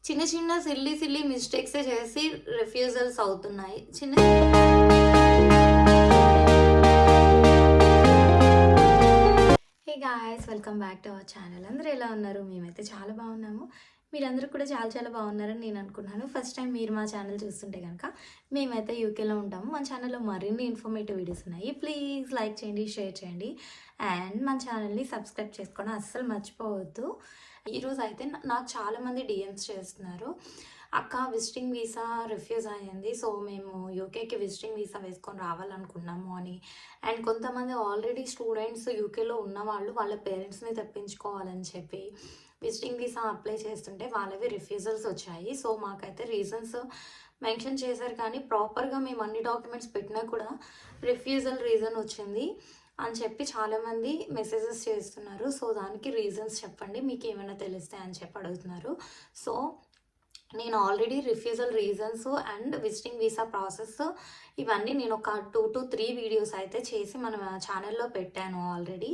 చిన్న చిన్న సిల్లీ మిస్టేక్సే చేసి రిఫ్యూజల్స్ అవుతున్నాయి. Hey guys, welcome back to our channel. అందరూ ఎలా ఉన్నారు? మేమైతే చాలా బాగున్నాము. మీరందరూ కూడా చాలా చాలా బాగున్నారని నేను అనుకున్నాను. ఫస్ట్ టైం మీరు మా ఛానల్ చూస్తుంటే కనుక మేమైతే యూకేలో ఉంటాము. మన ఛానల్లో మరిన్ని ఇన్ఫర్మేటివ్ వీడియోస్ ఉన్నాయి. ప్లీజ్ లైక్ చేయండి, షేర్ చేయండి అండ్ మన ఛానల్ని సబ్స్క్రైబ్ చేసుకోవడం అస్సలు మర్చిపోవద్దు. ఈరోజు అయితే నాకు చాలామంది డిఎమ్స్ చేస్తున్నారు, అక్క విజిటింగ్ వీసా రిఫ్యూజ్ అయ్యింది, సో మేము యూకేకి విజిటింగ్ వీసా వేసుకొని రావాలనుకున్నాము అని. అండ్ కొంతమంది ఆల్రెడీ స్టూడెంట్స్ యూకేలో ఉన్నవాళ్ళు వాళ్ళ పేరెంట్స్ని తెప్పించుకోవాలని చెప్పి విజిటింగ్ వీసా అప్లై చేస్తుంటే వాళ్ళవి రిఫ్యూజల్స్ వచ్చాయి. సో మాకైతే రీజన్స్ మెన్షన్ చేశారు, కానీ ప్రాపర్గా మేము అన్ని డాక్యుమెంట్స్ పెట్టినా కూడా రిఫ్యూజల్ రీజన్ వచ్చింది అని చెప్పి చాలామంది మెసేజెస్ చేస్తున్నారు. సో దానికి రీజన్స్ చెప్పండి, మీకు ఏమైనా తెలుస్తాయి అని చెప్పి అడుగుతున్నారు. సో నేను already refusal reasons and visiting visa process ఇవన్నీ నేను ఒక 2 to 3 వీడియోస్ అయితే చేసి మన ఛానల్లో పెట్టాను already.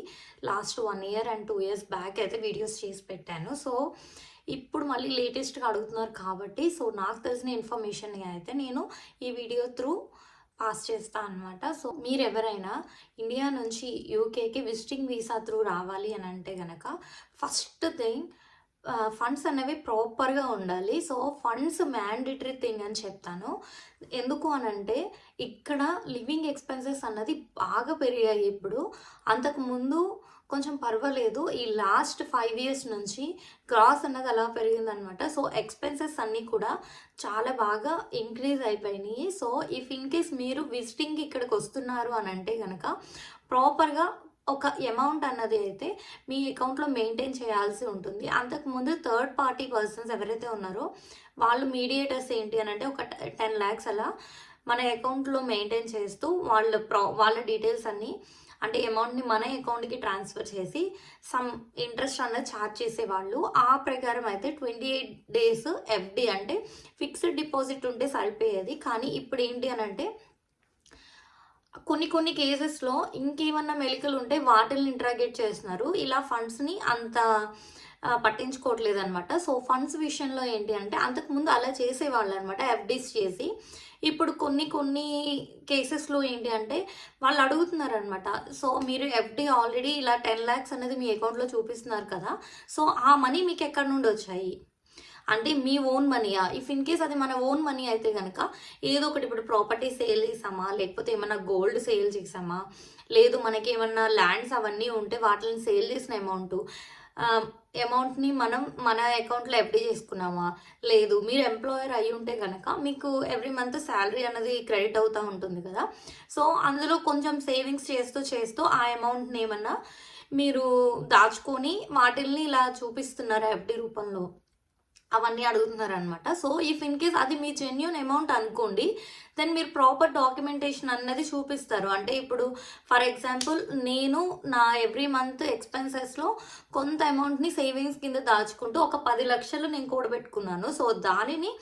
Last 1 year and 2 years back అయితే వీడియోస్ చేసి పెట్టాను. సో ఇప్పుడు మళ్ళీ లేటెస్ట్గా అడుగుతున్నారు కాబట్టి సో నాకు తెలిసిన ఇన్ఫర్మేషన్ అయితే నేను ఈ వీడియో త్రూ పాస్ చేస్తా అనమాట. సో మీరు ఎవరైనా ఇండియా నుంచి యూకేకి విజిటింగ్ వీసా త్రూ రావాలి అని అంటే కనుక ఫస్ట్ థింగ్ ఫండ్స్ అనేవి ప్రాపర్గా ఉండాలి. సో ఫండ్స్ మ్యాండేటరీ థింగ్ అని చెప్తాను. ఎందుకు అనంటే ఇక్కడ లివింగ్ ఎక్స్పెన్సెస్ అన్నది బాగా పెరిగాయి. ఇప్పుడు అంతకుముందు కొంచెం పర్వాలేదు, ఈ లాస్ట్ 5 years నుంచి గ్రాస్ అన్నది అలా పెరిగిందనమాట. సో ఎక్స్పెన్సెస్ అన్నీ కూడా చాలా బాగా ఇంక్రీజ్ అయిపోయినాయి. సో ఇఫ్ ఇన్ కేస్ మీరు విజిటింగ్కి ఇక్కడికి వస్తున్నారు అని అంటే కనుక ప్రాపర్గా ఒక అమౌంట్ అన్నది అయితే మీ అకౌంట్లో మెయింటైన్ చేయాల్సి ఉంటుంది. అంతకుముందు థర్డ్ పార్టీ పర్సన్స్ ఎవరైతే ఉన్నారో వాళ్ళు మీడియేటర్స్ ఏంటి అని అంటే ఒక 10 lakhs అలా మన అకౌంట్లో మెయింటైన్ చేస్తూ వాళ్ళ డీటెయిల్స్ అన్నీ అంటే అమౌంట్ని మన అకౌంట్కి ట్రాన్స్ఫర్ చేసి సమ్ ఇంట్రెస్ట్ అన్నది ఛార్జ్ చేసేవాళ్ళు. ఆ ప్రకారం అయితే 28 days ఎఫ్డి అంటే ఫిక్స్డ్ డిపాజిట్ ఉంటే సరిపోయేది. కానీ ఇప్పుడు ఏంటి అని అంటే కొన్ని కేసెస్లో ఇంకేమన్నా మెలికలు ఉంటే వాటిని ఇంట్రాగేట్ చేస్తున్నారు. ఇలా ఫండ్స్ని అంత పట్టించుకోవట్లేదు అనమాట. సో ఫండ్స్ విషయంలో ఏంటి అంటే అంతకుముందు అలా చేసేవాళ్ళు అనమాట, ఎఫ్డీస్ చేసి. ఇప్పుడు కొన్ని కేసెస్లో ఏంటి అంటే వాళ్ళు అడుగుతున్నారు అనమాట, సో మీరు ఎఫ్డీ ఆల్రెడీ ఇలా 10 lakhs అనేది మీ అకౌంట్లో చూపిస్తున్నారు కదా, సో ఆ మనీ మీకు ఎక్కడి నుండి వచ్చాయి అంటే మీ ఓన్ మనీయా? ఇఫ్ ఇన్ కేస్ అది మన ఓన్ మనీ అయితే కనుక ఏదో ఒకటి, ఇప్పుడు ప్రాపర్టీ సేల్ చేసామా, లేకపోతే ఏమన్నా గోల్డ్ సేల్ చేసామా, లేదు మనకి ఏమన్నా ల్యాండ్స్ అవన్నీ ఉంటే వాటిని సేల్ చేసిన అమౌంట్ని మనం మన అకౌంట్లో ఎఫ్డీ చేసుకున్నామా, లేదు మీరు ఎంప్లాయర్ అయి ఉంటే కనుక మీకు ఎవ్రీ మంత్ శాలరీ అనేది క్రెడిట్ అవుతూ ఉంటుంది కదా. సో అందులో కొంచెం సేవింగ్స్ చేస్తూ ఆ అమౌంట్ని ఏమన్నా మీరు దాచుకొని వాటిల్ని ఇలా చూపిస్తున్నారు ఎఫ్డీ రూపంలో, అవన్నీ అడుగుతున్నారు అనమాట. సో ఇఫ్ ఇన్ కేస్ అది మీ జెన్యూన్ అమౌంట్ అనుకోండి, దెన్ మీరు ప్రాపర్ డాక్యుమెంటేషన్ అన్నది చూపిస్తారు. అంటే ఇప్పుడు ఫర్ ఎగ్జాంపుల్ నేను నా ఎవ్రీ మంత్ ఎక్స్పెన్సెస్లో కొంత అమౌంట్ని సేవింగ్స్ కింద దాచుకుంటూ ఒక 10 లక్షలు నేను కూడబెట్టుకున్నాను. సో దానిని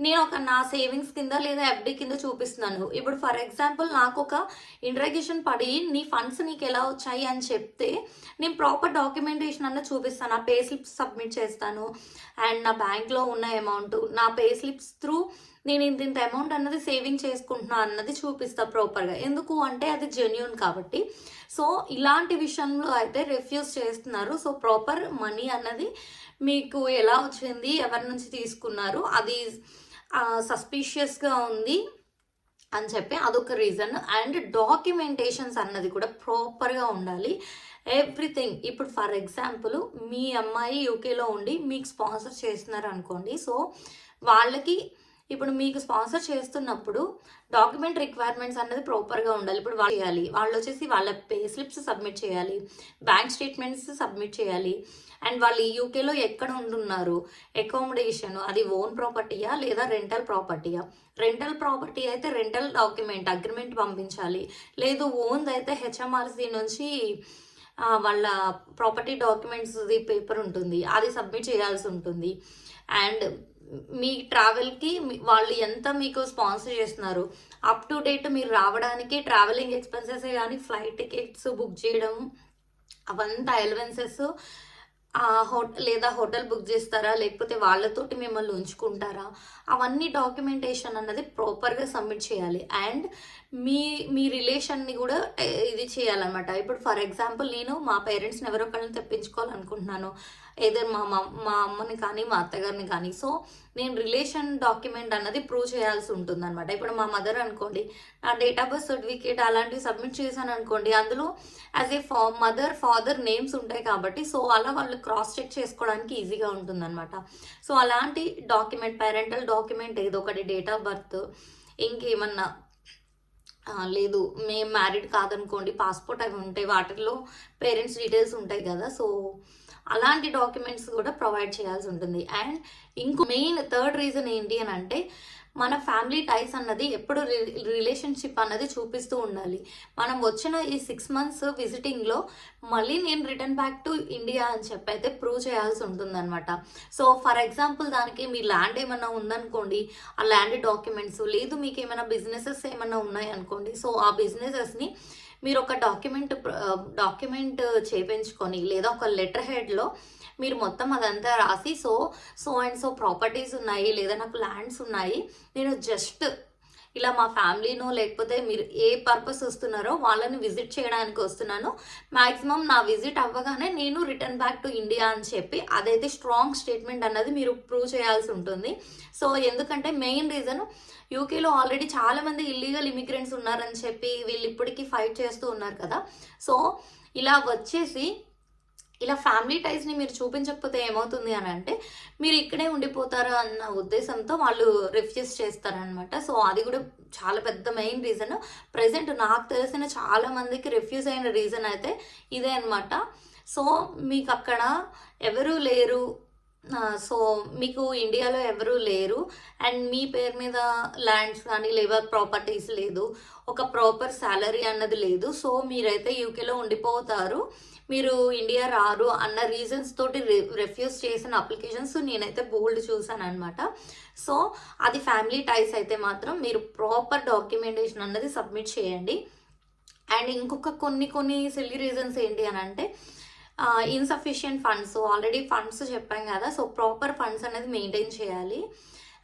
నేను ఒక నా సేవింగ్స్ కింద లేదా ఎఫ్డి కింద చూపిస్తున్నాను. ఇప్పుడు ఫర్ ఎగ్జాంపుల్ నాకు ఒక ఇంట్రాగేషన్ పడి నీ ఫండ్స్ నీకు ఎలా వచ్చాయి అని చెప్తే నేను ప్రాపర్ డాక్యుమెంటేషన్ అన్న చూపిస్తాను. నా పే స్లిప్స్ సబ్మిట్ చేస్తాను అండ్ నా బ్యాంక్లో ఉన్న అమౌంట్ నా పే స్లిప్స్ త్రూ నేను ఇంత అమౌంట్ అన్నది సేవింగ్ చేసుకుంటున్నా అన్నది చూపిస్తా ప్రాపర్గా. ఎందుకు అంటే అది జెన్యూన్ కాబట్టి. సో ఇలాంటి విషయంలో అయితే రిఫ్యూజ్ చేస్తున్నారు. సో ప్రాపర్ మనీ అన్నది మీకు ఎలా వచ్చింది, ఎవరి నుంచి తీసుకున్నారు, అది సస్పీషియస్గా ఉంది అని చెప్పి అదొక రీజన్. అండ్ డాక్యుమెంటేషన్స్ అన్నది కూడా ప్రాపర్గా ఉండాలి, ఎవ్రీథింగ్. ఇప్పుడు ఫర్ ఎగ్జాంపుల్ మీ అమ్మాయి యూకేలో ఉండి మీకు స్పాన్సర్ చేస్తున్నారు అనుకోండి. సో వాళ్ళకి ఇప్పుడు మీకు స్పాన్సర్ చేస్తున్నప్పుడు డాక్యుమెంట్ రిక్వైర్మెంట్స్ అన్నది ప్రాపర్గా ఉండాలి. ఇప్పుడు వాళ్ళు చేయాలి, వాళ్ళు వచ్చేసి వాళ్ళ పే స్లిప్స్ సబ్మిట్ చేయాలి, బ్యాంక్ స్టేట్మెంట్స్ సబ్మిట్ చేయాలి, అండ్ వాళ్ళు యూకేలో ఎక్కడ ఉంటున్నారు, అకామిడేషన్ అది ఓన్ ప్రాపర్టీయా లేదా రెంటల్ ప్రాపర్టీయా. రెంటల్ ప్రాపర్టీ అయితే రెంటల్ డాక్యుమెంట్ అగ్రిమెంట్ పంపించాలి, లేదు ఓన్ది అయితే హెచ్ఎంఆర్సీ నుంచి వాళ్ళ ప్రాపర్టీ డాక్యుమెంట్స్ది పేపర్ ఉంటుంది, అది సబ్మిట్ చేయాల్సి ఉంటుంది. అండ్ మీ ట్రావెల్కి వాళ్ళు ఎంత మీకు స్పాన్సర్ చేస్తున్నారు, అప్ టు డేట్ మీరు రావడానికి ట్రావెలింగ్ ఎక్స్పెన్సెస్ కానీ ఫ్లైట్ టికెట్స్ బుక్ చేయడం అవంతా అలవెన్సెస్ లేదా హోటల్ బుక్ చేస్తారా, లేకపోతే వాళ్ళతోటి మిమ్మల్ని ఉంచుకుంటారా, అవన్నీ డాక్యుమెంటేషన్ అన్నది ప్రాపర్గా సబ్మిట్ చేయాలి. అండ్ మీ మీ రిలేషన్ని కూడా ఇది చేయాలన్నమాట. ఇప్పుడు ఫర్ ఎగ్జాంపుల్ నేను మా పేరెంట్స్ని ఎవరో ఒకళ్ళని తెప్పించుకోవాలనుకుంటున్నాను, ఏదైనా మా అమ్మని కానీ మా అత్తగారిని కానీ. సో నేను రిలేషన్ డాక్యుమెంట్ అన్నది ప్రూవ్ చేయాల్సి ఉంటుంది అనమాట. ఇప్పుడు మా మదర్ అనుకోండి, నా డేట్ ఆఫ్ బర్త్ సర్టిఫికేట్ అలాంటివి సబ్మిట్ చేశాను అనుకోండి, అందులో as a mother father names ఉంటాయి కాబట్టి సో అలా వాళ్ళు క్రాస్ చెక్ చేసుకోవడానికి ఈజీగా ఉంటుందన్నమాట. సో అలాంటి డాక్యుమెంట్, పేరెంటల్ డాక్యుమెంట్ ఏదో ఒకటి, డేట్ ఆఫ్ బర్త్, ఇంకేమన్నా లేదు మేము మ్యారీడ్ కాదనుకోండి, పాస్పోర్ట్ అవి ఉంటాయి, వాటిల్లో పేరెంట్స్ డీటెయిల్స్ ఉంటాయి కదా. సో అలాంటి డాక్యుమెంట్స్ కూడా ప్రొవైడ్ చేయాల్సి ఉంటుంది. అండ్ ఇంకో మెయిన్ థర్డ్ రీజన్ ఏంటి అని అంటే, మన ఫ్యామిలీ టైస్ అన్నది ఎప్పుడు రిలేషన్షిప్ అన్నది చూపిస్తూ ఉండాలి. మనం వచ్చిన ఈ 6 months విజిటింగ్లో మళ్ళీ నేను రిటర్న్ బ్యాక్ టు ఇండియా అని చెప్పి అయితే ప్రూవ్ చేయాల్సి ఉంటుందన్నమాట. సో ఫర్ ఎగ్జాంపుల్ దానికి మీ ల్యాండ్ ఏమన్నా ఉందనుకోండి, ఆ ల్యాండ్ డాక్యుమెంట్స్, లేదు మీకు ఏమైనా బిజినెసెస్ ఏమన్నా ఉన్నాయి అనుకోండి, సో ఆ బిజినెసెస్ని మీరు ఒక డాక్యుమెంట్ చేయించుకొని, లేదా ఒక లెటర్ హెడ్లో మీరు మొత్తం అదంతా రాసి సో అండ్ సో ప్రాపర్టీస్ ఉన్నాయి, లేదా నాకు ల్యాండ్స్ ఉన్నాయి, నేను జస్ట్ ఇలా మా ఫ్యామిలీనో లేకపోతే మీరు ఏ పర్పస్ వస్తున్నారో వాళ్ళని విజిట్ చేయడానికి వస్తున్నాను, మ్యాక్సిమం నా విజిట్ అవ్వగానే నేను రిటర్న్ బ్యాక్ టు ఇండియా అని చెప్పి అదైతే స్ట్రాంగ్ స్టేట్మెంట్ అన్నది మీరు ప్రూవ్ చేయాల్సి ఉంటుంది. సో ఎందుకంటే మెయిన్ రీజన్, యూకేలో ఆల్రెడీ చాలామంది ఇల్లీగల్ ఇమిగ్రెంట్స్ ఉన్నారని చెప్పి వీళ్ళు ఇప్పటికీ ఫైట్ చేస్తూ ఉన్నారు కదా. సో ఇలా వచ్చేసి ఇలా ఫ్యామిలీ టైస్ని మీరు చూపించకపోతే ఏమవుతుంది అని అంటే, మీరు ఇక్కడే ఉండిపోతారు అన్న ఉద్దేశంతో వాళ్ళు రిఫ్యూజ్ చేస్తారనమాట. సో అది కూడా చాలా పెద్ద మెయిన్ రీజన్. ప్రజెంట్ నాకు తెలిసిన చాలా మందికి రిఫ్యూజ్ అయిన రీజన్ అయితే ఇదే అనమాట. సో మీకు అక్కడ ఎవరూ లేరు, సో మీకు ఇండియాలో ఎవరూ లేరు, అండ్ మీ పేరు మీద ల్యాండ్స్ కానీ లేబర్ ప్రాపర్టీస్ లేదు, ఒక ప్రాపర్ శాలరీ అన్నది లేదు, సో మీరైతే యూకేలో ఉండిపోతారు, మీరు ఇండియా రారు అన్న రీజన్స్ తోటి రిఫ్యూజ్ చేసిన అప్లికేషన్స్ నేనైతే బోల్డ్ చూసాను అనమాట. సో అది ఫ్యామిలీ టైస్ అయితే మాత్రం మీరు ప్రాపర్ డాక్యుమెంటేషన్ అన్నది సబ్మిట్ చేయండి. అండ్ ఇంకొక కొన్ని సిల్లీ రీజన్స్ ఏంటి అని అంటే, ఇన్సఫిషియంట్ ఫండ్స్, ఆల్రెడీ ఫండ్స్ చెప్పాం కదా, సో ప్రాపర్ ఫండ్స్ అనేది మెయింటైన్ చేయాలి.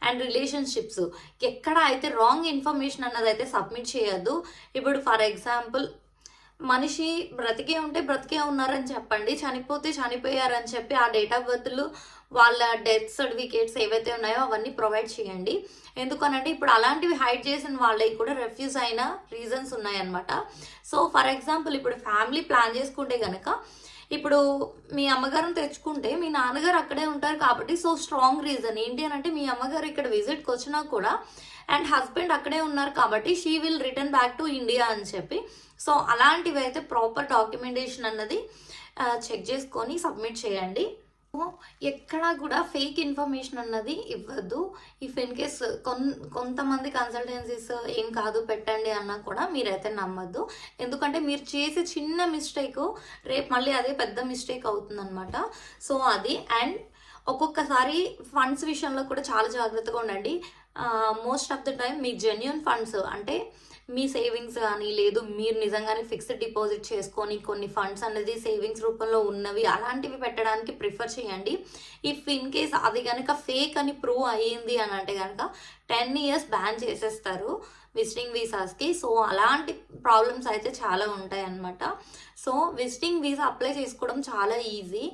అండ్ రిలేషన్షిప్స్, ఎక్కడ అయితే రాంగ్ ఇన్ఫర్మేషన్ అన్నది అయితే సబ్మిట్ చేయొద్దు. ఇప్పుడు ఫర్ ఎగ్జాంపుల్ మనిషి బ్రతికే ఉంటే బ్రతికే ఉన్నారని చెప్పండి, చనిపోతే చనిపోయారని చెప్పి ఆ డేట్ ఆఫ్ బర్త్లు, వాళ్ళ డెత్ సర్టిఫికేట్స్ ఏవైతే ఉన్నాయో అవన్నీ ప్రొవైడ్ చేయండి. ఎందుకనంటే ఇప్పుడు అలాంటివి హైడ్ చేసిన వాళ్ళకి కూడా రిఫ్యూజ్ అయిన రీజన్స్ ఉన్నాయన్నమాట. సో ఫర్ ఎగ్జాంపుల్ ఇప్పుడు ఫ్యామిలీ ప్లాన్ చేసుకుంటే కనుక, ఇప్పుడు మీ అమ్మగారిని తెచ్చుకుంటే మీ నాన్నగారు అక్కడే ఉంటారు కాబట్టి, సో స్ట్రాంగ్ రీజన్ ఏంటి అని అంటే, మీ అమ్మగారు ఇక్కడ విజిట్కి వచ్చినా కూడా అండ్ హస్బెండ్ అక్కడే ఉన్నారు కాబట్టి she will return back to India అని చెప్పి, సో అలాంటివి అయితే ప్రాపర్ డాక్యుమెంటేషన్ అన్నది చెక్ చేసుకొని సబ్మిట్ చేయండి. ఎక్కడా కూడా ఫేక్ ఇన్ఫర్మేషన్ అన్నది ఇవ్వద్దు. ఇఫ్ ఇన్ కేస్ కొంతమంది కన్సల్టెన్సీస్ ఏం కాదు పెట్టండి అన్నా కూడా మీరైతే నమ్మద్దు. ఎందుకంటే మీరు చేసే చిన్న మిస్టేక్ రేపు మళ్ళీ అదే పెద్ద మిస్టేక్ అవుతుందన్నమాట. సో అది. అండ్ ఒక్కొక్కసారి ఫండ్స్ విషయంలో కూడా చాలా జాగ్రత్తగా ఉండండి. Most of the time me genuine funds అంటే మీ సేవింగ్స్ కానీ, లేదు మీరు నిజంగానే ఫిక్స్డ్ డిపాజిట్ చేసుకొని కొన్ని ఫండ్స్ అనేది సేవింగ్స్ రూపంలో ఉన్నవి అలాంటివి పెట్టడానికి ప్రిఫర్ చేయండి. ఇఫ్ ఇన్ కేస్ అది కనుక ఫేక్ అని ప్రూవ్ అయ్యింది అని అంటే కనుక 10 years బ్యాన్ చేసేస్తారు విజిటింగ్ వీసాస్కి. సో అలాంటి ప్రాబ్లమ్స్ అయితే చాలా ఉంటాయి అన్నమాట. సో విజిటింగ్ వీసా అప్లై చేసుకోవడం చాలా ఈజీ,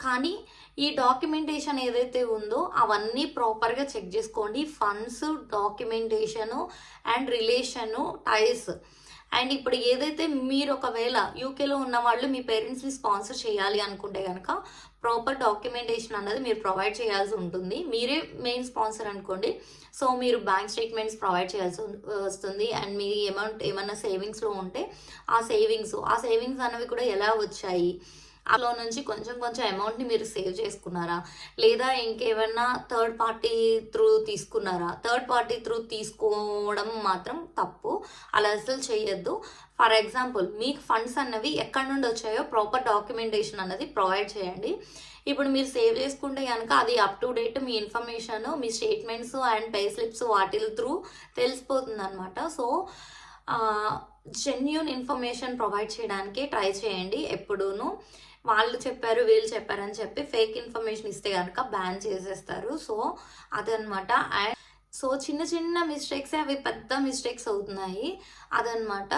కానీ ఈ డాక్యుమెంటేషన్ ఏదైతే ఉందో అవన్నీ ప్రాపర్గా చెక్ చేసుకోండి. Funds, documentation and relation, ties. And ఇప్పుడు ఏదైతే మీరు ఒకవేళ యూకేలో ఉన్న వాళ్ళు మీ పేరెంట్స్ని స్పాన్సర్ చేయాలి అనుకుంటే కనుక ప్రాపర్ డాక్యుమెంటేషన్ అన్నది మీరు ప్రొవైడ్ చేయాల్సి ఉంటుంది. మీరే మెయిన్ స్పాన్సర్ అనుకోండి, సో మీరు బ్యాంక్ స్టేట్మెంట్స్ ప్రొవైడ్ చేయాల్సి వస్తుంది. అండ్ మీ అమౌంట్ ఏమన్నా సేవింగ్స్లో ఉంటే ఆ సేవింగ్స్ అనేవి కూడా ఎలా వచ్చాయి, అందులో నుంచి కొంచెం అమౌంట్ని మీరు సేవ్ చేసుకున్నారా, లేదా ఇంకేమన్నా థర్డ్ పార్టీ త్రూ తీసుకున్నారా. థర్డ్ పార్టీ త్రూ తీసుకోవడం మాత్రం తప్పు, అలా అసలు చేయొద్దు. ఫర్ ఎగ్జాంపుల్ మీకు ఫండ్స్ అన్నవి ఎక్కడి నుండి వచ్చాయో ప్రాపర్ డాక్యుమెంటేషన్ అన్నది ప్రొవైడ్ చేయండి. ఇప్పుడు మీరు సేవ్ చేసుకుంటే కనుక అది up to date me information, me statements and pay slips వాటి త్రూ తెలిసిపోతుంది అనమాట. సో జెన్యూన్ ఇన్ఫర్మేషన్ ప్రొవైడ్ చేయడానికి ట్రై చేయండి ఎప్పుడూను. వాళ్ళు చెప్పారు వీళ్ళు చెప్పారు అని చెప్పి ఫేక్ ఇన్ఫర్మేషన్ ఇస్తే కనుక బ్యాన్ చేసేస్తారు. సో అదనమాట. అండ్ సో చిన్న చిన్న మిస్టేక్సే అవి పెద్ద మిస్టేక్స్ అవుతున్నాయి అదనమాట.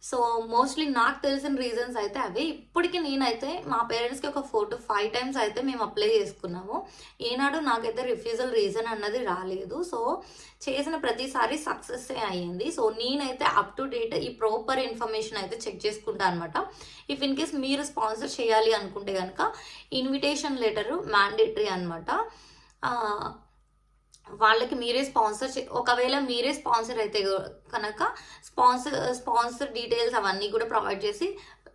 సో మోస్ట్లీ నాకు తెలిసిన రీజన్స్ అయితే అవి. ఇప్పటికీ నేనైతే మా పేరెంట్స్కి ఒక 4 to 5 టైమ్స్ అయితే మేము అప్లై చేసుకున్నాము. ఏనాడు నాకైతే రిఫ్యూజల్ రీజన్ అన్నది రాలేదు. సో చేసిన ప్రతిసారి సక్సెస్సే అయ్యింది. సో నేనైతే అప్ టు డేట్ ఈ ప్రాపర్ ఇన్ఫర్మేషన్ అయితే చెక్ చేసుకుంటాను అనమాట. ఇఫ్ ఇన్ కేస్ మీరు స్పాన్సర్ చేయాలి అనుకుంటే కనుక ఇన్విటేషన్ లెటరు మ్యాండేటరీ అనమాట. వాళ్ళకి మీరే ఒకవేళ మీరే స్పాన్సర్ అయితే కనుక స్పాన్సర్ డీటెయిల్స్ అవన్నీ కూడా ప్రొవైడ్ చేసి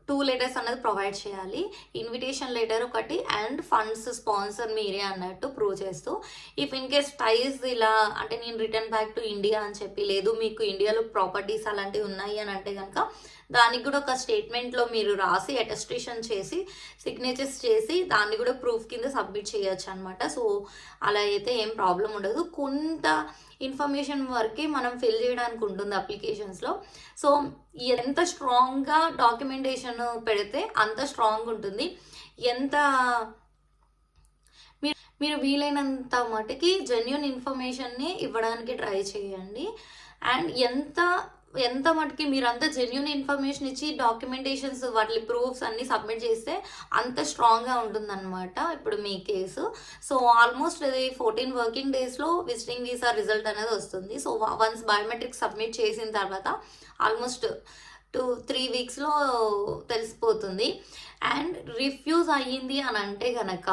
2 లెటర్స్ అన్నది ప్రొవైడ్ చేయాలి. ఇన్విటేషన్ లెటర్ ఒకటి అండ్ ఫండ్స్ స్పాన్సర్ మీరే అన్నట్టు ప్రూవ్ చేస్తూ, ఇఫ్ ఇన్ కేస్ టైస్ ఇలా అంటే నేను రిటర్న్ బ్యాక్ టు ఇండియా అని చెప్పి, లేదు మీకు ఇండియాలో ప్రాపర్టీస్ అలాంటివి ఉన్నాయి అని అంటే కనుక దానికి కూడా ఒక స్టేట్మెంట్లో మీరు రాసి అటెస్టేషన్ చేసి సిగ్నేచర్స్ చేసి దాన్ని కూడా ప్రూఫ్ కింద సబ్మిట్ చేయొచ్చు అనమాట. సో అలా అయితే ఏం ప్రాబ్లం ఉండదు. కొంత ఇన్ఫర్మేషన్ వరకే మనం ఫిల్ చేయడానికి ఉంటుంది అప్లికేషన్స్లో. సో ఎంత స్ట్రాంగ్గా డాక్యుమెంటేషన్ పెడితే అంత స్ట్రాంగ్ ఉంటుంది. ఎంత మీరు వీలైనంత మటుకి జెన్యూన్ ఇన్ఫర్మేషన్ని ఇవ్వడానికి ట్రై చేయండి. అండ్ ఎంత మటుకి మీరు అంత జెన్యూన్ ఇన్ఫర్మేషన్ ఇచ్చి డాక్యుమెంటేషన్స్ వాటి ప్రూఫ్స్ అన్ని సబ్మిట్ చేస్తే అంత స్ట్రాంగ్గా ఉంటుందన్నమాట ఇప్పుడు మీ కేసు. సో ఆల్మోస్ట్ అది 14 వర్కింగ్ డేస్లో విజిటింగ్ వీసా రిజల్ట్ అనేది వస్తుంది. సో వన్స్ బయోమెట్రిక్ సబ్మిట్ చేసిన తర్వాత ఆల్మోస్ట్ 2-3 వీక్స్లో తెలిసిపోతుంది. అండ్ రిఫ్యూజ్ అయ్యింది అని అంటే కనుక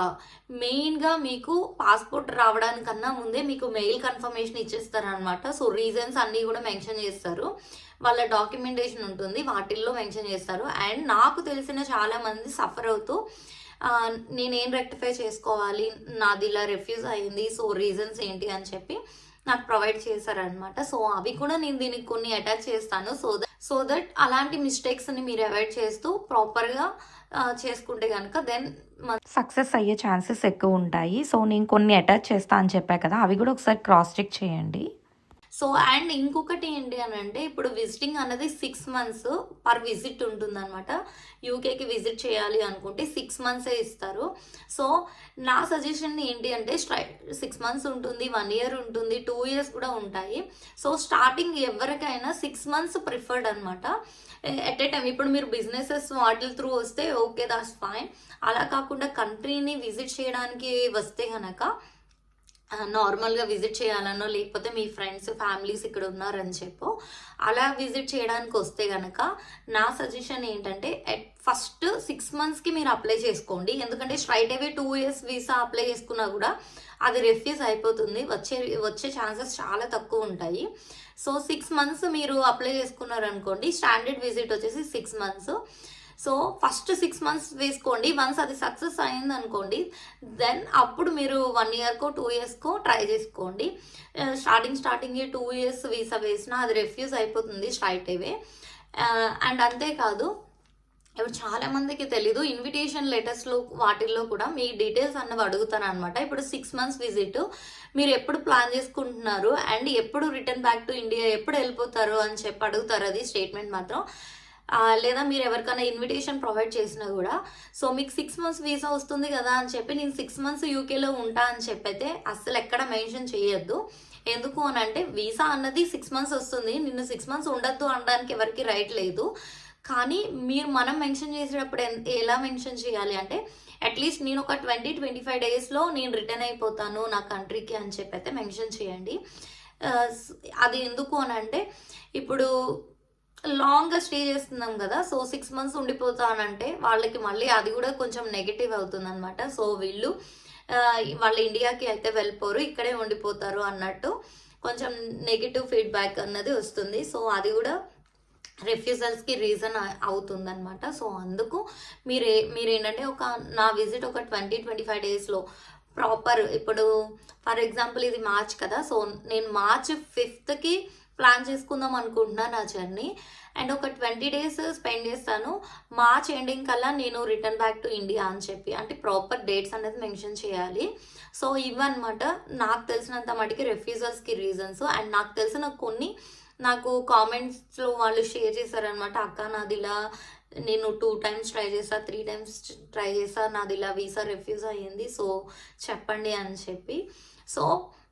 మెయిన్గా మీకు పాస్పోర్ట్ రావడానికన్నా ముందే మీకు మెయిల్ కన్ఫర్మేషన్ ఇచ్చేస్తారనమాట. సో రీజన్స్ అన్నీ కూడా మెన్షన్ చేస్తారు, వాళ్ళ డాక్యుమెంటేషన్ ఉంటుంది వాటిల్లో మెన్షన్ చేస్తారు. అండ్ నాకు తెలిసిన చాలామంది సఫర్ అవుతూ నేనేం రెక్టిఫై చేసుకోవాలి, నాది ఇలా రిఫ్యూజ్ అయ్యింది, సో రీజన్స్ ఏంటి అని చెప్పి నాకు ప్రొవైడ్ చేశారనమాట. సో అవి కూడా నేను దీనికి కొన్ని అటాచ్ చేస్తాను. సో దట్ అలాంటి మిస్టేక్స్ని మీరు అవాయిడ్ చేస్తూ ప్రాపర్గా చేసుకుంటే కనుక దెన్ సక్సెస్ అయ్యే ఛాన్సెస్ ఎక్కువ ఉంటాయి. సో నేను కొన్ని అటాచ్ చేస్తా అని చెప్పా కదా, అవి కూడా ఒకసారి క్రాస్ చెక్ చేయండి. సో అండ్ ఇంకొకటి ఏంటి అని అంటే ఇప్పుడు విజిటింగ్ అన్నది 6 months పర్ విజిట్ ఉంటుందన్నమాట. యూకేకి విజిట్ చేయాలి అనుకుంటే 6 months ఇస్తారు. సో నా సజెషన్ ఏంటి అంటే 6 months ఉంటుంది, 1 year ఉంటుంది, 2 years కూడా ఉంటాయి. సో స్టార్టింగ్ ఎవరికైనా 6 months ప్రిఫర్డ్ అనమాట. ఎట్ ఏ టైం ఇప్పుడు మీరు బిజినెసెస్ వాటి త్రూ వస్తే ఓకే దాట్స్ ఫైన్. అలా కాకుండా కంట్రీని విజిట్ చేయడానికి వస్తే కనుక నార్మల్గా విజిట్ చేయాలనో లేకపోతే మీ ఫ్రెండ్స్ ఫ్యామిలీస్ ఇక్కడ ఉన్నారని చెప్పో అలా విజిట్ చేయడానికి వస్తే కనుక నా సజెషన్ ఏంటంటే ఫస్ట్ 6 monthsకి మీరు అప్లై చేసుకోండి. ఎందుకంటే స్ట్రైట్ అవే 2 years వీసా అప్లై చేసుకున్నా కూడా అది రిఫ్యూజ్ అయిపోతుంది, వచ్చే ఛాన్సెస్ చాలా తక్కువ ఉంటాయి. సో 6 months మీరు అప్లై చేసుకున్నారనుకోండి, స్టాండర్డ్ విజిట్ వచ్చేసి 6 months. సో ఫస్ట్ 6 months వేసుకోండి. వన్స్ అది సక్సెస్ అయింది అనుకోండి, దెన్ అప్పుడు మీరు 1 yearకో 2 yearsకో ట్రై చేసుకోండి. స్టార్టింగ్ 2 years వీసా వేసినా అది రిఫ్యూజ్ అయిపోతుంది స్ట్రైట్ అవే. అండ్ అంతేకాదు ఇప్పుడు చాలామందికి తెలీదు, ఇన్విటేషన్ లెటర్స్లో వాటిల్లో కూడా మీ డీటెయిల్స్ అన్నవి అడుగుతాను అనమాట. ఇప్పుడు 6 months విజిట్ మీరు ఎప్పుడు ప్లాన్ చేసుకుంటున్నారు అండ్ ఎప్పుడు రిటర్న్ బ్యాక్ టు ఇండియా ఎప్పుడు వెళ్ళిపోతారు అని చెప్పి అడుగుతారు. అది స్టేట్మెంట్ మాత్రం. లేదా మీరు ఎవరికైనా ఇన్విటేషన్ ప్రొవైడ్ చేసినా కూడా సో మీకు 6 months వీసా వస్తుంది కదా అని చెప్పి నేను 6 months యూకేలో ఉంటా అని చెప్పైతే అస్సలు ఎక్కడ మెన్షన్ చేయొద్దు. ఎందుకు అని అంటే వీసా అన్నది 6 months వస్తుంది, నిన్ను 6 months ఉండద్దు అనడానికి ఎవరికి రైట్ లేదు. కానీ మనం మెన్షన్ చేసేటప్పుడు ఎలా మెన్షన్ చేయాలి అంటే అట్లీస్ట్ నేను ఒక 20-25 daysలో నేను రిటర్న్ అయిపోతాను నా కంట్రీకి అని చెప్పి అయితే మెన్షన్ చేయండి. అది ఎందుకు అని అంటే ఇప్పుడు లాంగ్గా స్టే చేస్తున్నాం కదా, సో 6 months ఉండిపోతానంటే వాళ్ళకి మళ్ళీ అది కూడా కొంచెం నెగిటివ్ అవుతుంది అనమాట. సో వీళ్ళు వాళ్ళ ఇండియాకి అయితే వెళ్ళిపోరు, ఇక్కడే ఉండిపోతారు అన్నట్టు కొంచెం నెగిటివ్ ఫీడ్బ్యాక్ అన్నది వస్తుంది. సో అది కూడా రిఫ్యూజల్స్కి రీజన్ అవుతుందన్నమాట. సో అందుకు మీరేంటంటే నా విజిట్ ఒక 20-25 daysలో ప్రాపర్, ఇప్పుడు ఫర్ ఎగ్జాంపుల్ ఇది మార్చ్ కదా, సో నేను March 5th ప్లాన్ చేసుకుందాం అనుకుంటున్నాను నా జర్నీ. అండ్ ఒక 20 days స్పెండ్ చేస్తాను, March ఎండింగ్ కల్లా నేను రిటర్న్ బ్యాక్ టు ఇండియా అని చెప్పి అంటే ప్రాపర్ డేట్స్ అనేది మెన్షన్ చేయాలి. సో ఇవన్నమాట నాకు తెలిసినంత మటుకి రిఫ్యూజల్స్కి రీజన్స్. అండ్ నాకు తెలిసిన కొన్ని నాకు కామెంట్స్లో వాళ్ళు షేర్ చేశారనమాట, అక్క నాది ఇలా నేను 2 టైమ్స్ ట్రై చేసా, 3 టైమ్స్ ట్రై చేసా, నాది ఇలా వీసా రిఫ్యూజ్ అయ్యింది, సో చెప్పండి అని చెప్పి. సో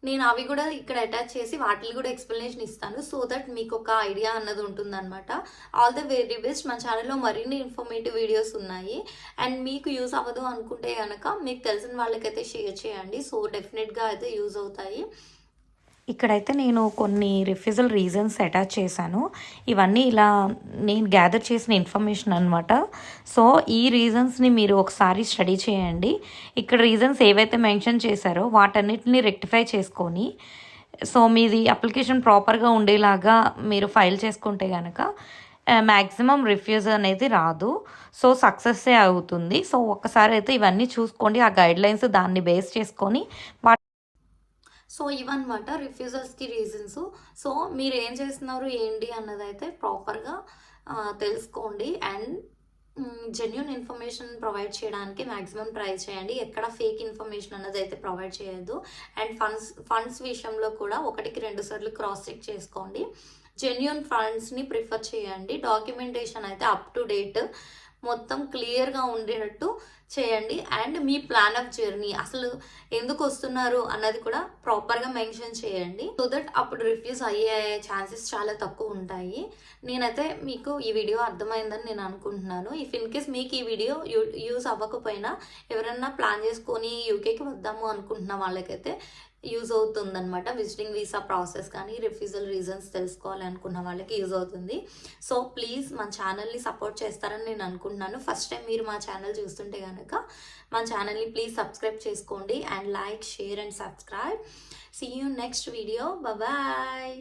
నేను అవి కూడా ఇక్కడ అటాచ్ చేసి వాటిని కూడా ఎక్స్ప్లెనేషన్ ఇస్తాను, సో దట్ మీకు ఒక ఐడియా అన్నది ఉంటుందన్నమాట. All the very best. మన ఛానల్లో మరిన్ని ఇన్ఫర్మేటివ్ వీడియోస్ ఉన్నాయి, అండ్ మీకు యూజ్ అవ్వదు అనుకుంటే కనుక మీకు తెలిసిన వాళ్ళకైతే షేర్ చేయండి, సో డెఫినెట్గా అయితే యూజ్ అవుతాయి. ఇక్కడైతే నేను కొన్ని రిఫ్యూజల్ రీజన్స్ అటాచ్ చేశాను. ఇవన్నీ ఇలా నేను గ్యాదర్ చేసిన ఇన్ఫర్మేషన్ అనమాట. సో ఈ రీజన్స్ని మీరు ఒకసారి స్టడీ చేయండి. ఇక్కడ రీజన్స్ ఏవైతే మెన్షన్ చేశారో వాటన్నిటిని రెక్టిఫై చేసుకొని, సో మీది అప్లికేషన్ ప్రాపర్గా ఉండేలాగా మీరు ఫైల్ చేసుకుంటే కనుక మ్యాక్సిమం రిఫ్యూజ్ అనేది రాదు, సో సక్సెస్సే అవుతుంది. సో ఒక్కసారి అయితే ఇవన్నీ చూసుకోండి, ఆ గైడ్లైన్స్ దాన్ని బేస్ చేసుకొని సో ఇవన్నమాట రిఫ్యూజల్స్కి రీజన్స్. సో మీరు ఏం చేస్తున్నారు ఏంటి అన్నది అయితే ప్రాపర్గా తెలుసుకోండి, అండ్ జెన్యున్ ఇన్ఫర్మేషన్ ప్రొవైడ్ చేయడానికి మ్యాక్సిమం ట్రై చేయండి. ఎక్కడ ఫేక్ ఇన్ఫర్మేషన్ అన్నది అయితే ప్రొవైడ్ చేయొద్దు. అండ్ ఫండ్స్ విషయంలో కూడా 1-2 సార్లు క్రాస్ చెక్ చేసుకోండి. జెన్యున్ ఫండ్స్ని ప్రిఫర్ చేయండి. డాక్యుమెంటేషన్ అయితే అప్ టు డేట్ మొత్తం క్లియర్గా ఉండేటట్టు చేయండి. And me plan of journey అసలు ఎందుకు వస్తున్నారు అన్నది కూడా ప్రాపర్గా మెన్షన్ చేయండి, సో దట్ అప్పుడు రిఫ్యూజ్ అయ్యే ఛాన్సెస్ చాలా తక్కువ ఉంటాయి. నేనైతే మీకు ఈ వీడియో అర్థమైందని నేను అనుకుంటున్నాను. ఇఫ్ ఇన్ కేస్ మీకు ఈ వీడియో యూజ్ అవ్వకపోయినా ఎవరన్నా ప్లాన్ చేసుకొని యూకేకి వద్దాము అనుకుంటున్న వాళ్ళకైతే యూజ్ అవుతుందన్నమాట. విజిటింగ్ వీసా ప్రాసెస్ కానీ రిఫ్యూజల్ రీజన్స్ తెలుసుకోవాలి అనుకున్న వాళ్ళకి యూజ్ అవుతుంది. సో ప్లీజ్ మన ఛానల్ని సపోర్ట్ చేస్తారని నేను అనుకుంటున్నాను. ఫస్ట్ టైం మీరు మా ఛానల్ చూస్తుంటే కనుక మన ఛానల్ని ప్లీజ్ సబ్స్క్రైబ్ చేసుకోండి, and like, share and subscribe. See you next video. Bye.